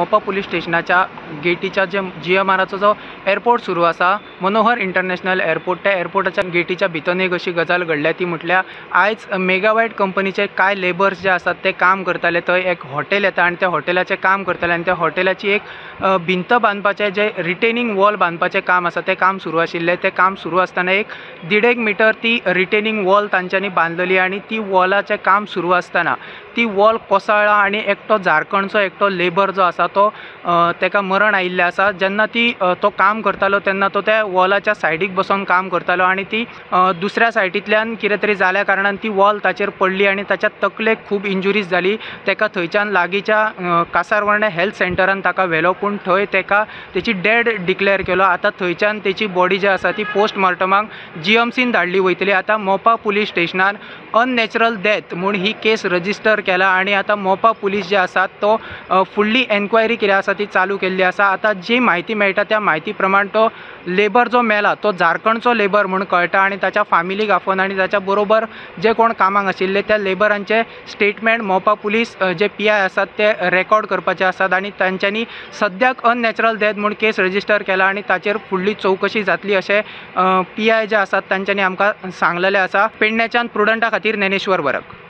मोपा पुलीस स्टेशनाच्या गेटीच्या GMRचो जो एअरपोर्ट सुरू आसा, मनोहर इंटरनॅशनल एअरपोर्ट, त्या एअरपोर्टाच्या गेटीच्या भितन एक अशी गजाल घडल्या ती म्हटल्यार आयज मेगावायट कंपनीचे काय लेबर्स जे आसात ते काम करताले। थंय एक हॉटेल येता आनी त्या हॉटेलाचें काम करताले आनी त्या हॉटेलाची एक भिंत बांदपाचें जे रिटेनिंग वॉल बांदपाचें काम आसा तें काम सुरू आशिल्लें। तें काम सुरू आसतना एक 1.5 मीटर ती रिटेनिंग वॉल तांच्यांनी बांदलेली आनी ती वॉलाचें काम सुरू आसतना ती वॉल कोसळ्ळा आनी एकटो झारखंडचो एकटो लेबर जो आसा तो तेका मरण आयिल्लें आसा। जेन्ना तो काम करतालो तेन्ना तो त्या वॉलाच्या सायडीक बसून काम करतालो आनी ती दुसऱ्या सायडींतल्यान कितें तरी जाल्या कारणान ती वॉल ताचेर पडली आनी ताच्या तकलेक खूब इंजुरीज जाली। तेका थंयच्यान लागींच्या कासारवण्णे हेल्थ सेंटरान ताका व्हेलो, पूण थंय तेका तेची डेड डिक्लेअर केलो। आतां थंयच्यान तेची बॉडी जी आसा ती पोस्टमॉर्टमाक GMCन धाडली वयतली। आतां मोपा पुलीस स्टेशनार अननॅचरल डेथ म्हूण ही केस रजिस्टर केला आनी आतां मोपा पुलीस जे आसात तो फुडली एन्क्वायरी कितें आसा ती चालू केल्ली आसा। आतां जी म्हायती मेळटा त्या म्हायती प्रमाण तो लेबर जो मेला तो झारखंडचो लेबर म्हूण कळटा आनी ताच्या फॅमिलीक आफोवन आनी ताच्या बरोबर जे कोण कामाक आशिल्ले त्या लेबरांचे स्टेटमेंट मोपा पुलीस जे PI आसात ते रेकॉर्ड करपाचे आसात आनी तांच्यांनी सद्याक अननॅचरल डेथ म्हूण केस रजिस्टर केला आनी ताचेर फुडली चवकशी जातली अशें PI जे आसात तांच्यांनी आमकां सांगलेलें आसा। पेडण्याच्यान प्रुडंटा खातीर ज्ञानेश्वर वरक।